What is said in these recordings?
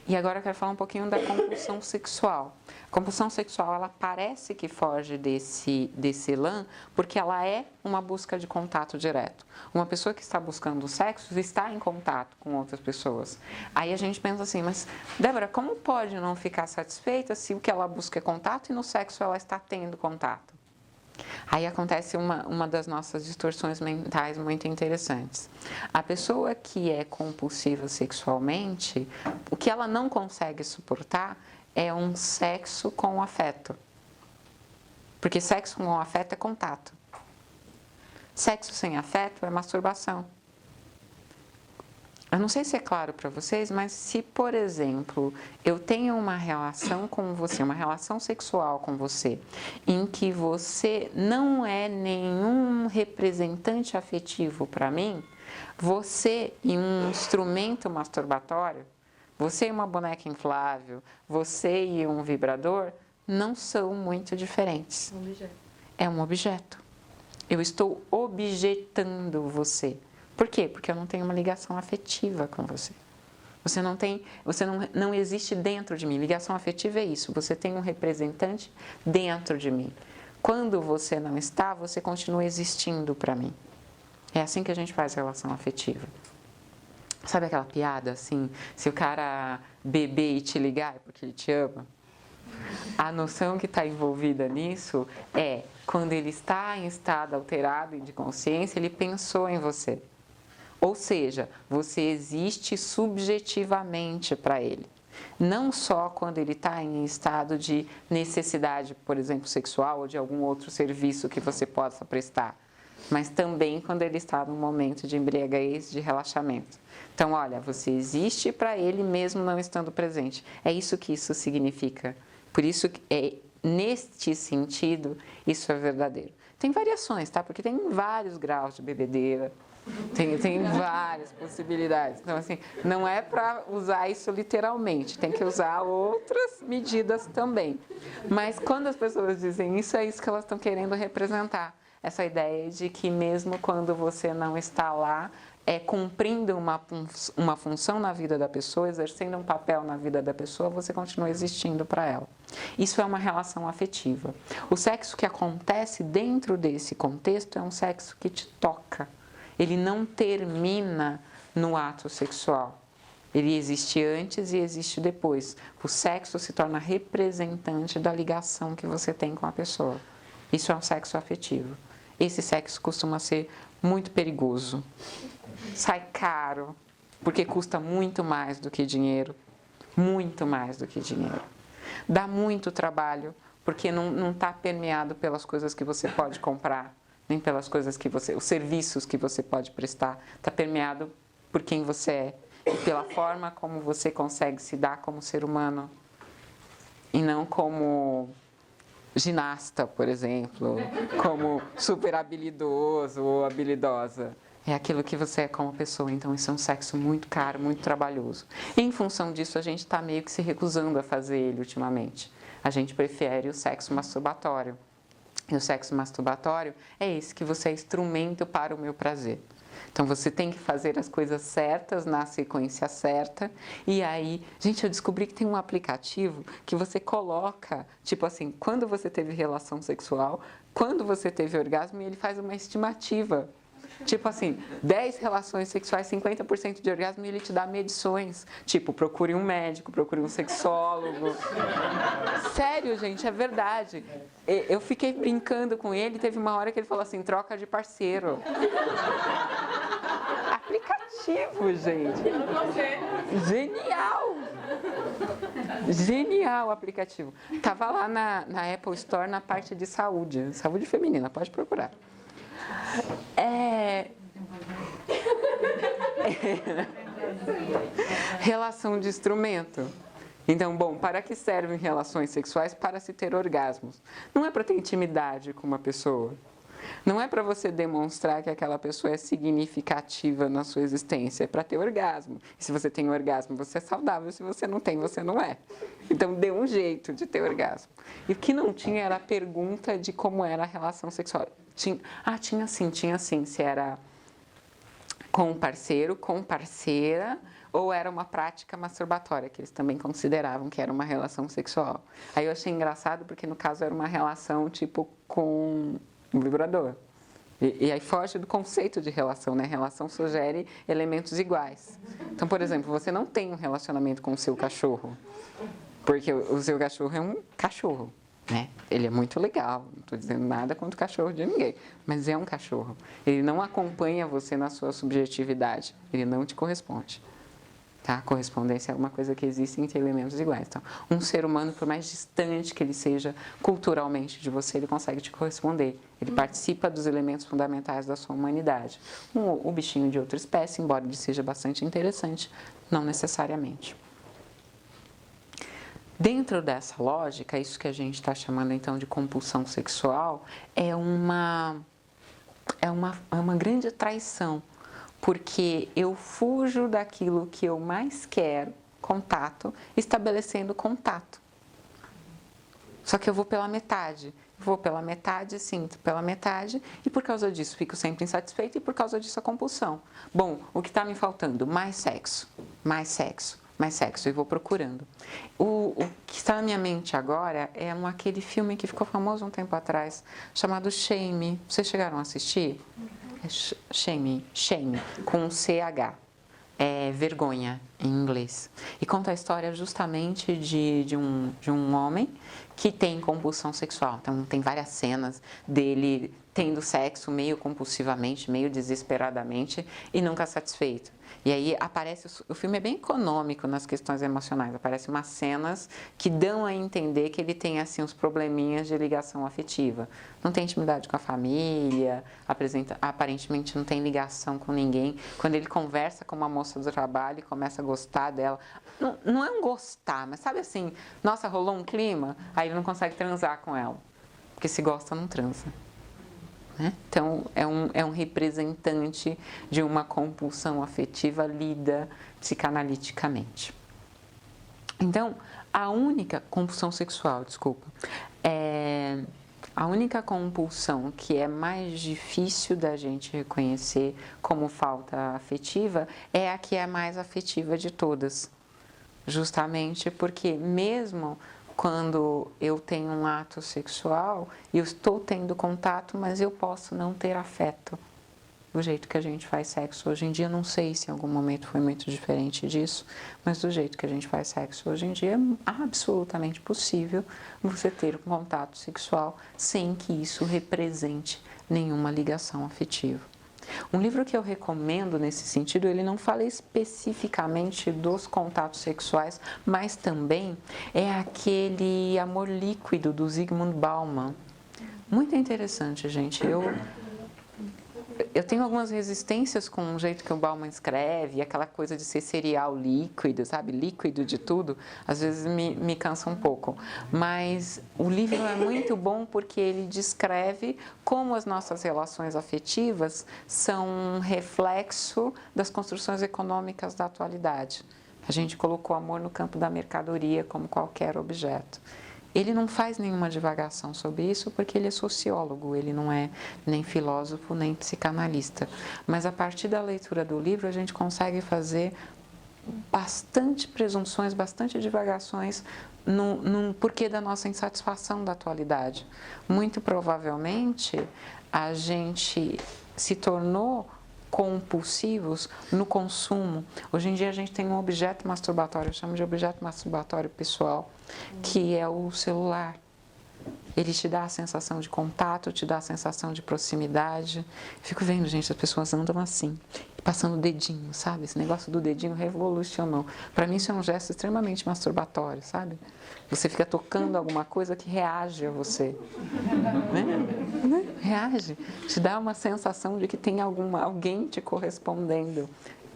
E agora eu quero falar um pouquinho da compulsão sexual. A compulsão sexual, ela parece que foge desse elan, porque ela é uma busca de contato direto. Uma pessoa que está buscando sexo está em contato com outras pessoas. Aí a gente pensa assim, mas Débora, como pode não ficar satisfeita se o que ela busca é contato e no sexo ela está tendo contato? Aí acontece uma das nossas distorções mentais muito interessantes. A pessoa que é compulsiva sexualmente, o que ela não consegue suportar é um sexo com afeto. Porque sexo com afeto é contato. Sexo sem afeto é masturbação. Eu não sei se é claro para vocês, mas se, por exemplo, eu tenho uma relação com você, uma relação sexual com você, em que você não é nenhum representante afetivo para mim, você e um instrumento masturbatório, você e uma boneca inflável, você e um vibrador, não são muito diferentes. Um objeto. É um objeto. Eu estou objetando você. Por quê? Porque eu não tenho uma ligação afetiva com você. Você não existe dentro de mim. Ligação afetiva é isso. Você tem um representante dentro de mim. Quando você não está, você continua existindo para mim. É assim que a gente faz relação afetiva. Sabe aquela piada assim? Se o cara beber e te ligar é porque ele te ama? A noção que está envolvida nisso é quando ele está em estado alterado de consciência, ele pensou em você. Ou seja, você existe subjetivamente para ele. Não só quando ele está em estado de necessidade, por exemplo, sexual ou de algum outro serviço que você possa prestar, mas também quando ele está num momento de embriaguez, de relaxamento. Então, olha, você existe para ele mesmo não estando presente. É isso que isso significa. Por isso, neste sentido, isso é verdadeiro. Tem variações, tá? Porque tem vários graus de bebedeira. Tem várias possibilidades. Então, assim, não é para usar isso literalmente, tem que usar outras medidas também. Mas quando as pessoas dizem isso, é isso que elas estão querendo representar. Essa ideia de que mesmo quando você não está lá, cumprindo uma função na vida da pessoa, exercendo um papel na vida da pessoa, você continua existindo para ela. Isso é uma relação afetiva. O sexo que acontece dentro desse contexto é um sexo que te toca. Ele não termina no ato sexual. Ele existe antes e existe depois. O sexo se torna representante da ligação que você tem com a pessoa. Isso é um sexo afetivo. Esse sexo costuma ser muito perigoso. Sai caro, porque custa muito mais do que dinheiro. Muito mais do que dinheiro. Dá muito trabalho, porque não está permeado pelas coisas que você pode comprar, nem pelas coisas que os serviços que você pode prestar. Está permeado por quem você é e pela forma como você consegue se dar como ser humano e não como ginasta, por exemplo, como super habilidoso ou habilidosa. É aquilo que você é como pessoa. Então isso é um sexo muito caro, muito trabalhoso. E em função disso a gente está meio que se recusando a fazer ele ultimamente. A gente prefere o sexo masturbatório. E o sexo masturbatório é esse, que você é instrumento para o meu prazer. Então você tem que fazer as coisas certas na sequência certa. E aí, gente, eu descobri que tem um aplicativo que você coloca, tipo assim, quando você teve relação sexual, quando você teve orgasmo, e ele faz uma estimativa. Tipo assim, 10 relações sexuais, 50% de orgasmo, e ele te dá medições. Tipo, procure um médico, procure um sexólogo. Sério, gente, é verdade. Eu fiquei brincando com ele, teve uma hora que ele falou assim, troca de parceiro. Aplicativo, gente. Genial! Genial o aplicativo. Tava lá na Apple Store, na parte de saúde feminina, pode procurar. Relação de instrumento. Então, bom, para que servem relações sexuais? Para se ter orgasmos. Não é para ter intimidade com uma pessoa. Não é para você demonstrar que aquela pessoa é significativa na sua existência. É para ter orgasmo. E se você tem orgasmo, você é saudável. Se você não tem, você não é. Então, dê um jeito de ter orgasmo. E o que não tinha era a pergunta de como era a relação sexual. Tinha sim. Se era com parceiro, com parceira, ou era uma prática masturbatória, que eles também consideravam que era uma relação sexual. Aí eu achei engraçado porque no caso era uma relação tipo com um vibrador. E aí foge do conceito de relação, né? Relação sugere elementos iguais. Então, por exemplo, você não tem um relacionamento com o seu cachorro, porque o seu cachorro é um cachorro, né? Ele é muito legal, não estou dizendo nada contra o cachorro de ninguém, mas é um cachorro. Ele não acompanha você na sua subjetividade, ele não te corresponde. Tá? Correspondência é uma coisa que existe entre elementos iguais. Então, um ser humano, por mais distante que ele seja culturalmente de você, ele consegue te corresponder. Ele participa dos elementos fundamentais da sua humanidade. O bichinho de outra espécie, embora ele seja bastante interessante, não necessariamente. Dentro dessa lógica, isso que a gente está chamando então de compulsão sexual é uma grande traição. Porque eu fujo daquilo que eu mais quero, contato, estabelecendo contato. Só que eu vou pela metade. Vou pela metade, sinto pela metade, e por causa disso fico sempre insatisfeita, e por causa disso a compulsão. Bom, o que está me faltando? Mais sexo, mais sexo, mais sexo, e vou procurando. O que está na minha mente agora é aquele filme que ficou famoso um tempo atrás, chamado Shame. Vocês chegaram a assistir? Shame, com CH, é vergonha em inglês. E conta a história justamente de um homem que tem compulsão sexual. Então, tem várias cenas dele tendo sexo meio compulsivamente, meio desesperadamente e nunca satisfeito. E aí aparece, o filme é bem econômico nas questões emocionais, aparecem umas cenas que dão a entender que ele tem assim uns probleminhas de ligação afetiva. Não tem intimidade com a família, aparentemente não tem ligação com ninguém. Quando ele conversa com uma moça do trabalho e começa a gostar dela, não é um gostar, mas sabe assim, nossa, rolou um clima, aí ele não consegue transar com ela, porque se gosta não transa. Então, é um representante de uma compulsão afetiva lida psicanaliticamente. Então, a única compulsão sexual, a única compulsão que é mais difícil da gente reconhecer como falta afetiva é a que é mais afetiva de todas. Justamente porque mesmo quando eu tenho um ato sexual, eu estou tendo contato, mas eu posso não ter afeto. Do jeito que a gente faz sexo hoje em dia, não sei se em algum momento foi muito diferente disso, mas do jeito que a gente faz sexo hoje em dia, é absolutamente possível você ter um contato sexual sem que isso represente nenhuma ligação afetiva. Um livro que eu recomendo nesse sentido, ele não fala especificamente dos contatos sexuais, mas também é aquele Amor Líquido, do Zygmunt Bauman. Muito interessante, gente. Eu tenho algumas resistências com o jeito que o Bauman escreve, aquela coisa de ser cereal líquido, sabe? Líquido de tudo, às vezes me cansa um pouco. Mas o livro é muito bom porque ele descreve como as nossas relações afetivas são um reflexo das construções econômicas da atualidade. A gente colocou amor no campo da mercadoria como qualquer objeto. Ele não faz nenhuma divagação sobre isso porque ele é sociólogo, ele não é nem filósofo nem psicanalista. Mas a partir da leitura do livro a gente consegue fazer bastante presunções, bastante divagações no porquê da nossa insatisfação da atualidade. Muito provavelmente a gente se tornou compulsivos no consumo. Hoje em dia a gente tem um objeto masturbatório, eu chamo de objeto masturbatório pessoal, que é o celular. Ele te dá a sensação de contato, te dá a sensação de proximidade. Fico vendo, gente, as pessoas andam assim, passando o dedinho, sabe? Esse negócio do dedinho revolucionou. Para mim isso é um gesto extremamente masturbatório, sabe? Você fica tocando alguma coisa que reage a você. Né? Reage. Te dá uma sensação de que tem alguém te correspondendo.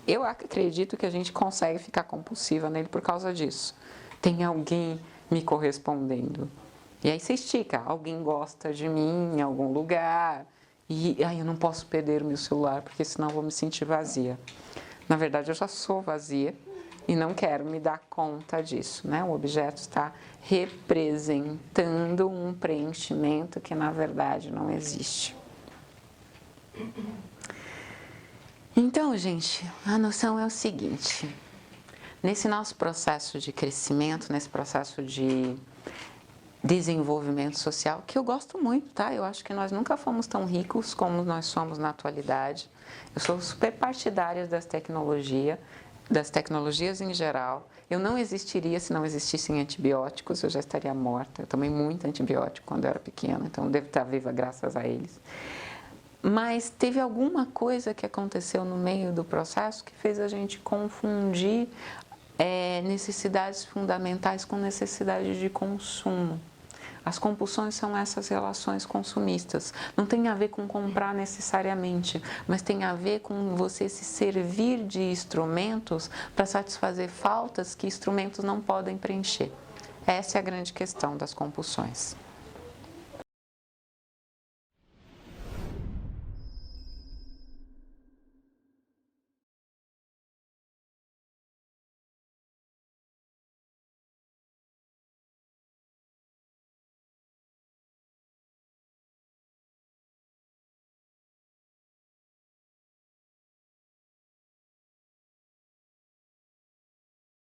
Eu acredito que a gente consegue ficar compulsiva nele por causa disso. Tem alguém me correspondendo. E aí você estica, alguém gosta de mim em algum lugar, e eu não posso perder o meu celular, porque senão eu vou me sentir vazia. Na verdade, eu já sou vazia e não quero me dar conta disso, né? O objeto está representando um preenchimento que, na verdade, não existe. Então, gente, a noção é o seguinte: nesse nosso processo de crescimento, nesse processo de desenvolvimento social, que eu gosto muito, tá? Eu acho que nós nunca fomos tão ricos como nós somos na atualidade. Eu sou super partidária das tecnologias em geral. Eu não existiria se não existissem antibióticos, eu já estaria morta. Eu tomei muito antibiótico quando eu era pequena, então eu devo estar viva graças a eles. Mas teve alguma coisa que aconteceu no meio do processo que fez a gente confundir necessidades fundamentais com necessidade de consumo. As compulsões são essas relações consumistas. Não tem a ver com comprar necessariamente, mas tem a ver com você se servir de instrumentos para satisfazer faltas que instrumentos não podem preencher. Essa é a grande questão das compulsões.